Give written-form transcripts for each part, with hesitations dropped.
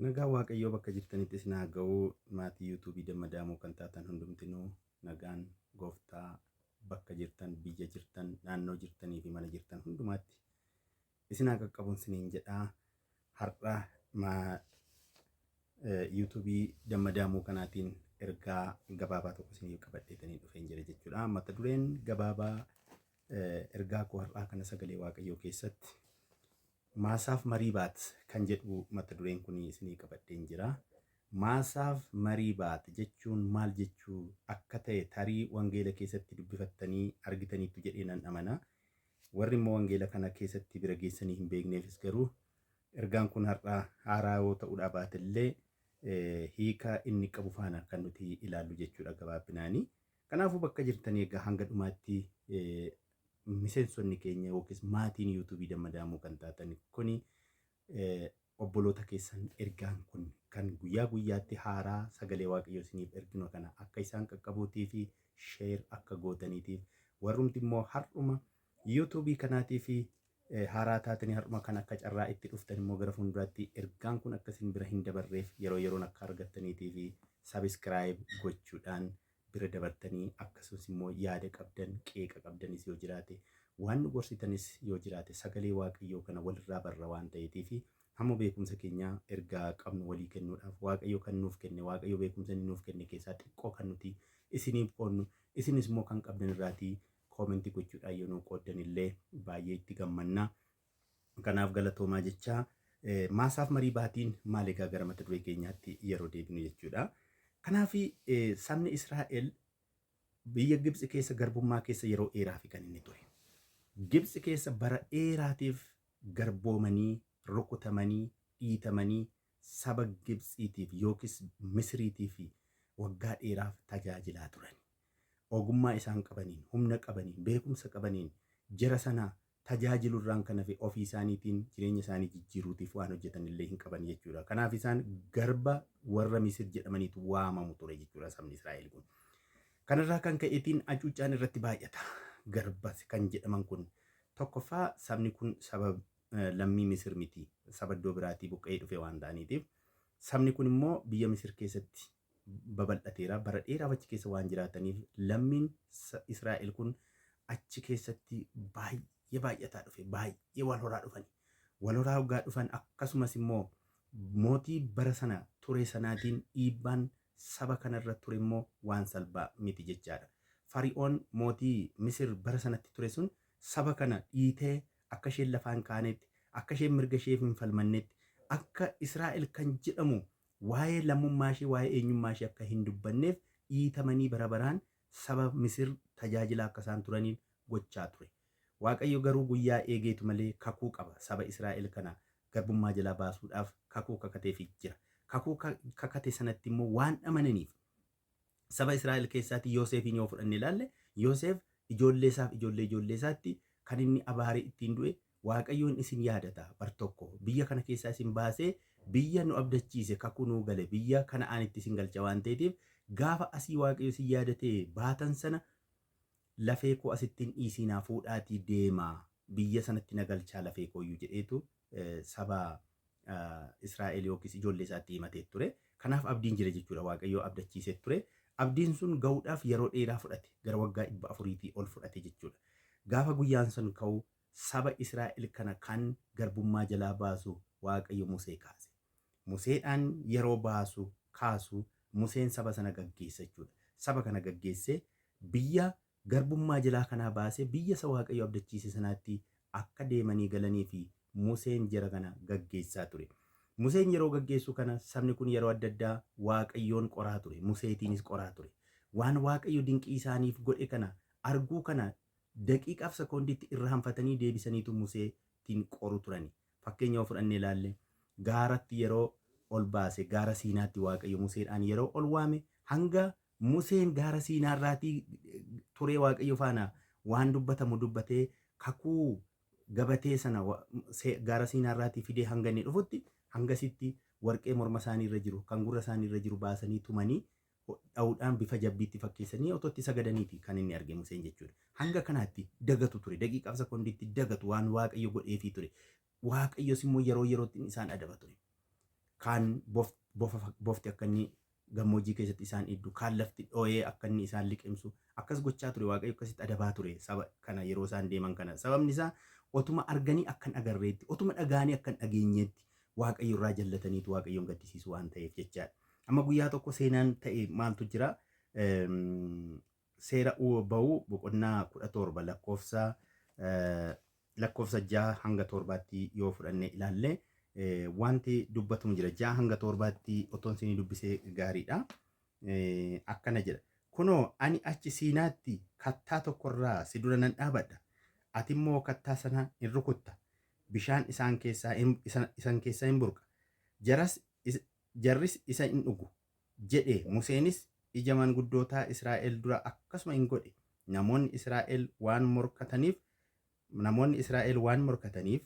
Nagaa Waaqayyoo bakka jirtanitti isin haa ga'u. Maatii yuutuubii Dammadaamoo kan taatan hundumtinuu nagaan gooftaa bakka jirtan, biyya jirtan, naannoo jirtanii fi mana jirtan hundumaatti isin haa qaqqabuun isiniin jedhaa. Har'a yuutuubii Dammadaamoo kanaatiin ergaa gabaabaa tokko isiniif qabadheetanii dhufeen jira jechuudha. Mata dureen gabaabaa ergaa koo har'aa kana sagalee Waaqayyoo keessatti maasaaf marii baat kan jedhu mata dureen kun isinii qabadheen jira. Maasaaf marii baat jechuun maal jechuu akka ta'e tarii wangeela keessatti dubbifattanii argitaniitu jedhee nan amana. Warri immoo wangeela kana keessatti bira geessanii hin beekneefis garuu ergaan kun har'a haaraa yoo ta'uudhaa baatillee hiika inni qabu faana kan nuti ilaallu jechuudha gabaabinaanii. Kanaafuu bakka jirtanii egaa hanga dhumaatti miseensonni keenya yookiis maatiin yuutuubii Dammadaamoo kan taatan kuni obboloota keessan ergaan kun kan guyyaa guyyaatti haaraa sagalee Waaqayyoo isiniif erginu kana akka isaan qaqqabuutii fi sheer akka gootaniitiif warrumti immoo har'uma yuutuubii kanaatii fi haaraa taatanii har'uma kan akka carraa itti dhuftan immoo gara fuulduraatti ergaan kun akka isin bira hin dabarreef yeroo yeroon akka argattaniitii fi sabiskiraayib gochuudhaan bira dabartanii akkasumas immoo yaada qabdan qeeqa qabdanis yoo jiraate waan nu gorsitanis yoo jiraate sagalee Waaqayyoo kana walirraa barra waan ta'eetiif hamma beekumsa keenya ergaa qabnu walii kennuudhaaf Waaqayyoo kan nuuf kenne Waaqayyoo beekumsa inni nuuf kenne keessaa xiqqoo kan nuti isiniif qoodnu isinis immoo kan qabdan irraatii koomentii gochuudhaan yoo nu qooddan illee baay'ee itti gammanna. Kanaaf galatoomaa jechaa maasaaf marii baatiin maal egaa gara mata duree keenyaatti yeroo deebinu jechuudha. Kanaaf sabni Israa'el biyya Gibxi keessa garbummaa keessa yeroo dheeraa fi kan inni ture. Gibxi keessa bara dheeraatiif garboomanii, rukutamanii, dhiitamanii saba Gibxiitiif yookiis Misiriitiif waggaa dheeraaf tajaajilaa turan. Ogummaa isaan qabaniin, humna qabaniin, beekumsa qabaniin jara sana tajaajilurraan kan hafe ofii isaaniitiin jireenya isaanii jijjiiruutiif waan hojjetan illee hin qaban jechuudha. Kanaaf isaan garba warra Misir jedhamaniitu waamamu ture jechuudha sabni Israa'el kun. Kanarraa kan ka'eetiin hacuuccaan irratti baay'ata. Garba kan jedhaman kun tokkoffaa sabni kun saba lammii Misir miti. Saba iddoo biraatii buqqa'ee dhufe waan ta'aniitiif sabni kun immoo biyya Misir keessatti babal'ateera. Bara dheeraaf achi keessa waan jiraataniif lammiin Israa'el kun achi keessatti baay'ataa dhufe, baay'ee wal horaa dhufani. Wal horaa hoggaa dhufan akkasumas immoo mootii bara sana ture sanaatiin dhiibbaan saba kanarra ture immoo waan salphaa miti jechaadha. Fari'oon mootii Misir bara sanatti ture sun saba kana dhiitee akka isheen lafaan kaanetti, akka isheen mirga isheef hin falmannetti, akka Israa'el kan jedhamu waa'ee lammummaa ishee, waa'ee eenyummaa ishee akka hin dubbanneef dhiitamanii bara baraan saba Misir tajaajilaa akka isaan turaniif gochaa ture. Waaqayyo garuu guyyaa eegeetu malee kakuu qaba saba Israa'el kana garbummaa jalaa baasuudhaaf kakuu kakateefii jira. Kakuu kakate sanatti immoo waan amananiif saba Israa'el keessaatti Yoosefiin yoo fudhanne ilaalle Yoosef ijoolleesaaf ijoollee isaatti kan inni abaaree ittiin du'e Waaqayyoon isin yaadata bar tokko biyya kana keessaa isin baasee biyya nu abdachiise kakuu nuu gale biyya Kana'aanitti isin galcha waan ta'eetiif gaafa asii Waaqayyo isin yaadatee baatan sana lafee koo asittiin dhiisinaa fuudhaatii deemaa biyya sanatti nagalchaa lafee kooyyuu jedheetu saba Israa'el yookiis ijoollee isaatti himatee ture. Kanaaf abdiin jira jechuudha. Waaqayyoo abdachiisee ture. Abdiin sun ga'uudhaaf yeroo dheeraa fudhate. Gara waggaa 400 ol fudhate jechuudha. Gaafa guyyaan sun ka'u saba Israa'el kana kan garbummaa jalaa baasu Waaqayyo Musee kaase. Museedhaan yeroo kaasu Museen saba sana gaggeessa jechuudha. Saba kana gaggeessee biyya garbummaa jalaa kanaa baasee biyya isa Waaqayyo abdachiise sanaatti akka deemanii galanii fi Museen jara kana gaggeessaa ture. Museen yeroo gaggeessu kana sabni kun yeroo adda addaa Waaqayyoon qoraa ture. Museetiinis qoraa ture. Waan Waaqayyo dinqii isaaniif godhe kana arguu kana daqiiqaaf sekoondiitti irra hanfatanii deebisaniitu Museetiin qoru turani. Fakkeenya yoo fudhannee ilaalle gaaratti yeroo ol baase gaara Siinaatti Waaqayyo Museedhaan yeroo ol waame hanga Museen gaara Siinaarraatii turee Waaqayyo faana waan dubbatamu dubbatee kakuu gabatee sana gaara Siinaarraatii fidee hanga inni dhufutti hangasitti warqee morma isaanii irra jiru kan gurra isaanii irra jiru baasanii tumanii dha'uudhaan bifa jabbiitti fakkeessanii otootti sagadaniiti kan inni arge Museen jechuudha. Hanga kanaatti dagatu ture daqiiqaaf sekoondiitti dagatu waan Waaqayyo godheefii ture. Waaqayyos immoo yeroo yerootti isaan adaba ture. kaan bofti akka inni gammoojjii keessatti isaan iddu, kaan lafti dhoo'ee akka inni isaan liqimsu akkas gochaa ture. Waaqayyo akkasitti adabaa ture saba kana yeroo isaan deeman kana. Sababni isaa otuma arganii akkan agarreetti, otuma dhagaanii akkan dhageenyeetti Waaqayyo irraa jallataniitu Waaqayyoon gaddisiisu waan ta'eef jechaadha. Amma guyyaa tokko seenaan ta'e maaltu jira? Seera ba'uu boqonnaa 17 lakkoofsa 6 hanga 7tti yoo fudhannee ilaalle wanti dubbatamu jira. 6 hanga 7tti otoon isinii dubbisee gaariidha. Akkana jedha. Kunoo ani achi Siinaatti kattaa tokkorraa si dura nan dhaabadha. Ati immoo kattaa sana in rukutta. Bishaan isan keessaa hin burqa. Jarris isa in dhugu jedhe. Museenis ija manguddootaa Israa'el dura akkasuma hin godhe. Namoonni Israa'el waan morkataniif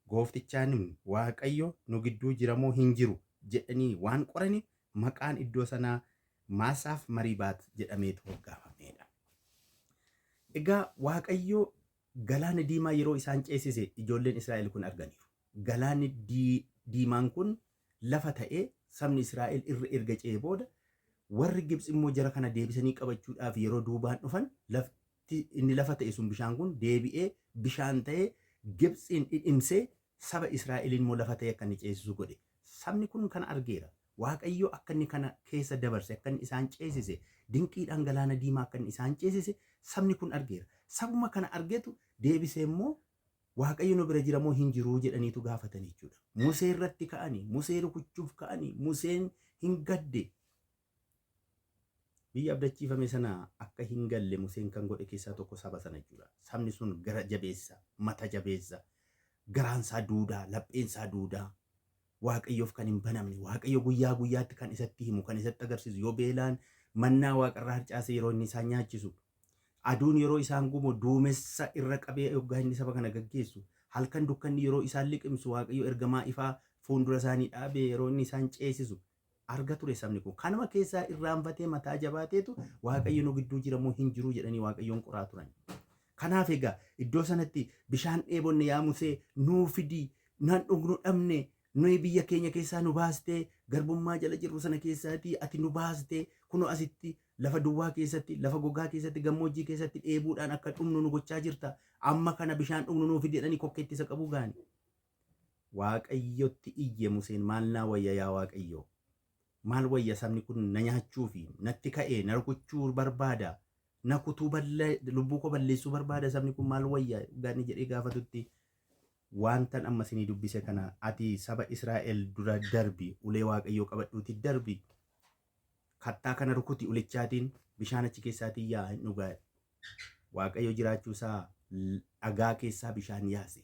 gooftichaan Waaqayyo nu gidduu jiramoo hin jiru jedhanii waan qoraniif maqaan iddoo sanaa Maasaaf Mariibaat jedhameetu moggaafameedha. Egaa Waaqayyo galaana diimaa yeroo isaan ceesise ijoolleen Israa'el kun arganiiru. Galaanni diimaan kun lafa ta'ee sabni Israa'el irra erga ce'ee booda warri Gibxi immoo jara kana deebisanii qabachuudhaaf yeroo duubaan dhufan lafti inni lafa ta'e sun bishaan kun deebi'ee bishaan ta'ee Gibxiin dhidhimsee saba Israa'el immoo lafa ta'e akka inni ceesisu godhe. Sabni kun kana argeera. Waaqayyo akka inni kana keessa dabarse, akka inni isaan ceesise, dinqiidhaan galaana diimaa akka inni isaan ceesise sabni kun argeera. Sabuma kana argeetu deebisee immoo Waaqayyo nu bira jira moo hin jiruu jedhaniitu gaafatan jechuudha. Musee irratti ka'anii, Musee rukuchuuf ka'anii, Museen hin gadde. Biyya abdachiifame sana akka hin galle Museen kan godhe keessaa tokko saba sana jechuudha. Sabni sun gara jabeessa, mata jabeessa, garaansaa duudaa, lapheensaa duudaa. Waaqayyoof kan hin banamne, Waaqayyo guyyaa guyyaatti kan isatti himu, kan isatti agarsiisu, yoo beelaan mannaa waaqarraa harcaase yeroo inni isaan nyaachisu, aduun yeroo isaan gumu duumessa irra qabee yoggaa inni saba kana gaggeessu, halkan dukkanni yeroo isaan liqimsu Waaqayyo ergamaa ifaa fuuldura isaanii dhaabee yeroo inni isaan ceesisu arga ture sabni kun. Kanuma keessaa irraanfatee mataa jabaateetu Waaqayyo nu gidduu jira moo hin jiru jedhanii Waaqayyoon qoraa turan. Kanaaf egaa iddoo sanatti bishaan dheebonne yaa Musee nuu fidi, nan dhugnu dhabne, nuyi biyya keenya keessaa nu baastee garbummaa jala jirru sana keessaatii ati nu baastee kunoo asitti lafa duwwaa keessatti, lafa gogaa keessatti, gammoojjii keessatti dheebuudhaan akka dhumnu nu gochaa jirta. Amma kana bishaan dhugnu nuuf jedhanii kokkeetti isa qabu gaani. Waaqayyotti iyye Museen, maal naa wayya yaa Waaqayyo? Maal wayya sabni kun na nyaachuu fi natti ka'ee na rukuchuu barbaada, na kutuu lubbuu koo balleessuu barbaada sabni kun, maal wayya gaani jedhee gaafatutti wantan amma isinii dubbise kana ati saba Israa'el dura darbi, ulee Waaqayyoo qabadhuuti darbi, kattaa kana rukuti ulichaatiin bishaan achi keessaatiin yaa hin dhugaa. Waaqayyo jiraachuusaa dhagaa keessaa bishaan yaase.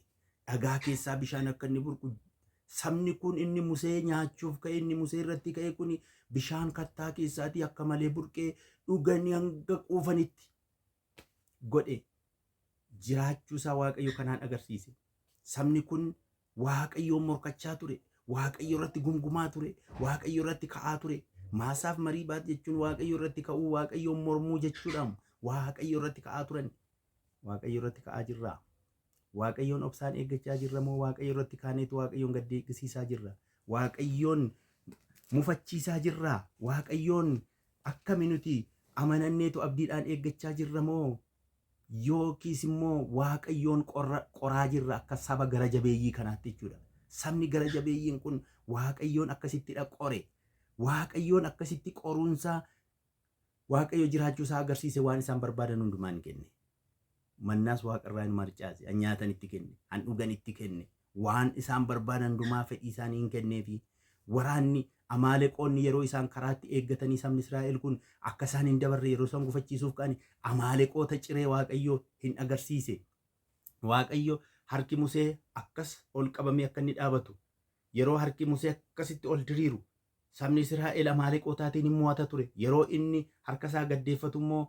Dhagaa keessaa bishaan akka inni burqu sabni kun inni Musee nyaachuuf ka'e, inni Musee irratti ka'e kun bishaan kattaa keessaatii akka malee burqee dhuganii hanga quufanitti godhe. Jiraachuusaa Waaqayyo kanaan agarsiise. Sabni kun Waaqayyoon morkachaa ture, Waaqayyo irratti gumgumaa ture, Waaqayyo irratti ka'aa ture. Maasaaf Mariibaat jechuun Waaqayyo irratti ka'uu, Waaqayyoon mormuu jechuudha. Waaqayyo irratti ka'aa turan. Waaqayyo irratti ka'aa jirra. Waaqayyoon obsaan eeggachaa jirra moo Waaqayyo irratti kaaneetu Waaqayyoon gad deeggisiisaa jirra? Waaqayyoon mufachiisaa jirra? Waaqayyoon akkami nuti amananneetu abdiidhaan eeggachaa jirra moo yookiis immoo Waaqayyoon qoraa jirra akka saba gara jabeeyyii kanaatti jechuudha. Sabni gara jabeeyyiin kun Waaqayyoon akkasittidha qore. Waaqayyoon akkasitti qoruunsaa Waaqayyo jiraachuusaa agarsiise, waan isaan barbaadan hundumaa hin kenne. Mannaas waaqarraa hin marcaase, han nyaatan itti kenne, han dhugan itti kenne, waan isaan barbaadan hundumaa fedhii isaanii hin kenneefi waraanni Amaaleqoonni yeroo isaan karaatti eeggatanii sabni Israa'el kun akka isaan hin dabarre yeroo isaan gufachiisuuf ka'an Amaaleqoota ciree Waaqayyo hin agarsiise. Waaqayyo harki Musee akkas ol qabamee akka inni dhaabatu, yeroo harki Musee akkasitti ol diriiru sabni Israa'el Amaaleqootaatiin hin mo'ata ture. Yeroo inni harka isaa gaddeeffatu immoo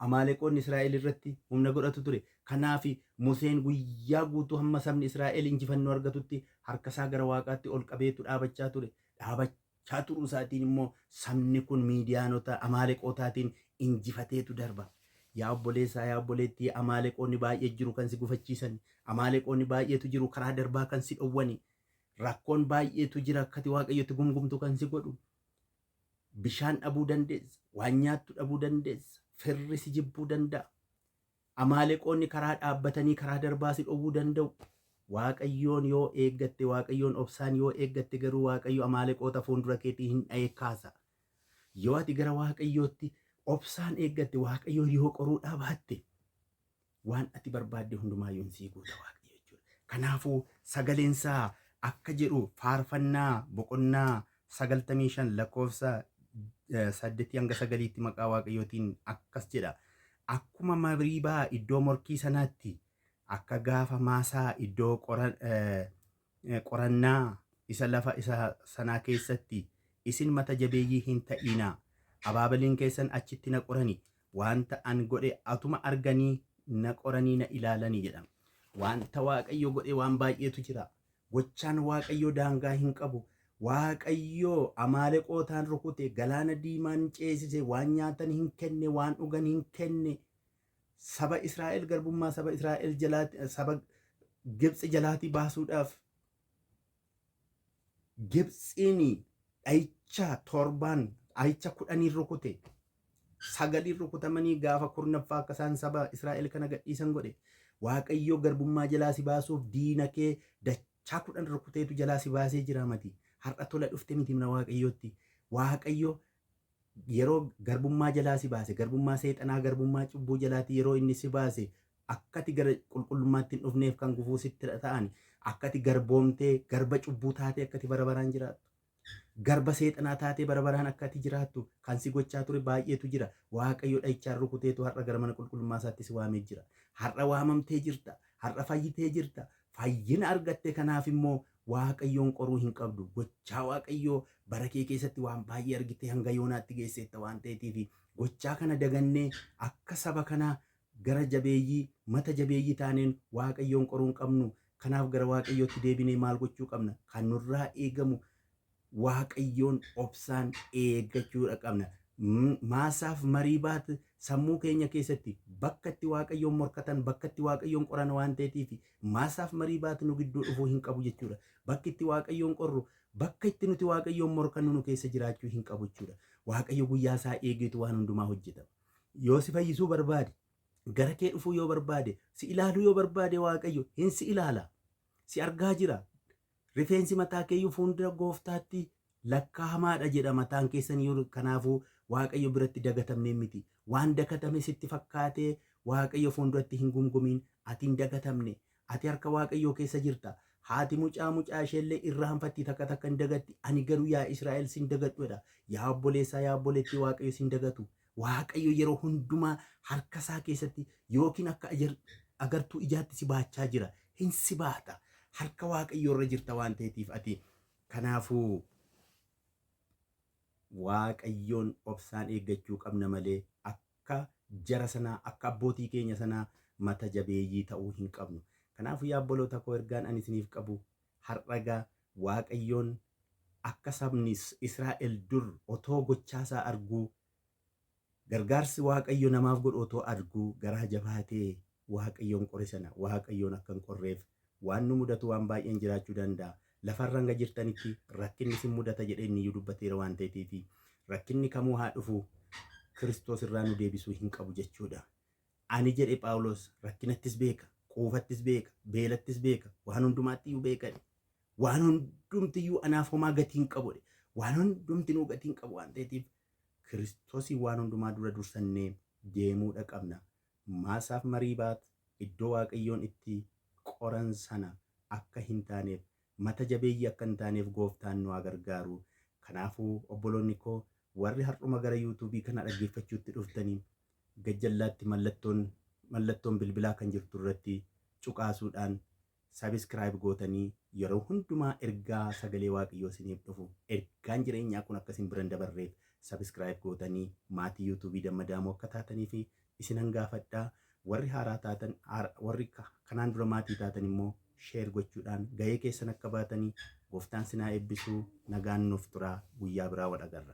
Amaaleqoonni Israa'el irratti humna godhatu ture. Kanaaf Museen guyyaa guutuu hamma sabni Israa'el injifannoo argatutti harka isaa gara Waaqaatti ol qabeetu dhaabachaa ture. Dhaabachaa turuu isaatiin immoo sabni kun Miidiyaanota Amaaleqootaatiin injifateetu darba. Yaa obboleessaa, yaa obboleettii, Amaaleqoonni baay'ee jiru kan si gufachiisan. Amaaleqoonni baay'eetu jiru karaa darbaa kan si dhowwani. rakkoon baay'eetu jira akkati waaqayyotti gumgumtu kan si godhu. Bishaan dhabuu dandeessa, waan nyaattu dhabuu dandeessa, firri si jibbuu danda'a. Amaaleqoonni karaa dhaabbatanii karaa darbaa si dhowwuu danda'u. Waaqayyoon yoo eeggatte, waaqayyoon obsaan yoo eeggatte garuu waaqayyo amaaleqoota fuuldura keetii hin dheekkaasa. Yoo ati gara waaqayyootti obsaan eeggatte, waaqayyo yoo qoruudhaa baatte, waan ati barbaadde hundumaayyuu sii guuta waaqayyo jechuudha. Kanaafuu sagaleensaa akka jedhu faarfannaa boqonnaa 95 lakkoofsa 8-9 maqaa waaqayyootiin akkas jedha. Akkuma Mariibaa iddoo morkii sanaatti, akka gaafa maasaa iddoo qorannaa isa lafa isa sanaa keessatti isin mata jabeeyyii hin ta'inaa. Abaabaliin keessan achitti na qorani, wanta an godhe atuma arganii na qoranii na ilaalanii jedhama. Wanta waaqayyo godhe waan baay'eetu jira. Gochaan waaqayyo daangaa hin qabu. Waaqayyo amaaleqootaan rukute, galaana diimaan ceesise, waan nyaatan hin kenne, waan dhugan hin kenne. Saba Israa'el garbummaa saba Israa'el jalaati, saba Gibxi jalaati baasuudhaaf Gibxiin dhayicha 10 rukute. 9 rukutamanii gaafa kurnaffaa akka isaan saba Israa'el kana gadhiisan godhe. Waaqayyo garbummaa jalaa si baasuuf diina kee dachaa 10 rukuteetu jalaa si baasee jira mati. Har'a tola dhufte miti mana waaqayyootti. Waaqayyo yeroo garbummaa jalaa si baase, garbummaa seexanaa, garbummaa cubbuu jalaati yeroo inni si baase, akkati gara qulqullummaatti hin dhufneef kan gufuu sitti ta'an, akkati garboomtee garba cubbuu taatee akkati bara baraan jiraattu, garba seexanaa taatee bara baraan akkati jiraattu kan si gochaa ture baay'eetu jira. Waaqayyo dhayichaan rukuteetu har'a gara mana qulqullummaa isaatti si waamee jira. Har'a waamamtee jirta, har'a fayyitee jirta, fayyina argatte. Kanaaf immoo waaqayyoon qoruu hin qabdu. Gochaa waaqayyoo bara kee keessatti waan baay'ee argitee hanga yoonaatti geesseetta waan ta'eetiif gochaa kana dagannee akka saba kanaa gara jabeeyyii, mata jabeeyyii taaneen waaqayyoon qoruu hin qabnu. Kanaaf gara waaqayyootti deebinee maal gochuu qabna? Kan nurraa eegamu waaqayyoon obsaan eeggachuudha qabna. Maasaaf Mariibaat sammuu keenya keessatti bakka itti waaqayyoon morkatan, bakka itti waaqayyoon qoran waan ta'eetiif Maasaaf Mariibaat nu gidduu dhufuu hin qabu jechuudha. Bakki itti waaqayyoon qorru, bakka itti nuti waaqayyoon morkannu nu keessa jiraachuu hin qabu jechuudha. Waaqayyo guyyaa isaa eegeetu waan hundumaa hojjeta. Yoo si fayyisuu barbaade, gara kee dhufuu yoo barbaade, si ilaaluu yoo barbaade waaqayyo hin si ilaala. Si argaa jira. Rifeensi mataa keeyyuu fuuldura gooftaatti lakkaa'amaadha jedha mataan keessan yoo. Kanaafuu waaqayyo biratti dagatamne miti. Waan dagatame sitti fakkaatee waaqayyo fuulduratti hin gumgumiin. Ati hin dagatamne. Ati harka waaqayyoo keessa jirta. Haati mucaa isheellee irraanfatti takka hin dagatti. Ani garuu yaa Israa'el sin dagadhuudha. Yaa obboleessaa, yaa obboleettii waaqayyo sin dagatu. Waaqayyo yeroo hundumaa harka isaa keessatti yookiin akka agartuu ijaatti si baachaa jira. Hin si baata. Harka waaqayyoo irra jirta waan ta'eetiif ati. Kanaafuu waaqayyoon obsaan eeggachuu qabna malee akka jara sanaa, akka abbootii keenya sanaa mata jabeeyyii ta'uu hin qabnu. Kanaafuu yaa obboloota koo, ergaan ani isiniif qabu har'a waaqayyoon akka sabni Israa'el dur otoo gochaasaa arguu, gargaarsi waaqayyo namaaf godhu otoo arguu garaa jabaatee waaqayyoon qore sana waaqayyoon akka hin qorreef waan nu mudatu waan baay'een jiraachuu danda'a. Lafarra hanga jirtanitti rakkinni sin mudata jedhee inni iyyuu dubbateera waan ta'eetiif rakkinni kamuu haa dhufu Kiristoos irraa nu deebisuu hin qabu jechuudha. Ani jedhe Phaawulos rakkinattis beeka, quufattis beeka, beelattis beeka, waan hundumaatti iyyuu beeka. Waan hundumtiyyuu anaaf homaa gatii hin qabu. Waan hundumtinuu gatii hin qabu waan ta'eetiif Kiristoosii waan hundumaa dura dursannee deemuudha qabna. Maasaaf Mariibaat iddoo waaqayyoon itti qoran sana akka hin taaneef, mata jabeeyyii akka hin taaneef gooftaan nu haa gargaaru. Kanaafuu obboloonni koo warri har'uma gara yuutuubii kana dhaggeeffachuutti dhuftanii gajjallaatti mallattoon bilbilaa kan jirtu irratti cuqaasuudhaan sabiskiraayib gootanii yeroo hundumaa ergaa sagalee waaqayyoo isiniif dhufu, ergaan jireenyaa kun akka isin biran dabarreef sabiskiraayib gootanii maatii yuutuubii Dammadaamoo akka taatanii fi isinan gaafadhaa. Warri haaraa taatan, warri kanaan dura maatii taatan immoo sheer gochuudhaan gahee keessan akka baatanii gooftaan sinaa eebbisuu. Nagaan nuuf turaa. Guyyaa biraa wal agarra.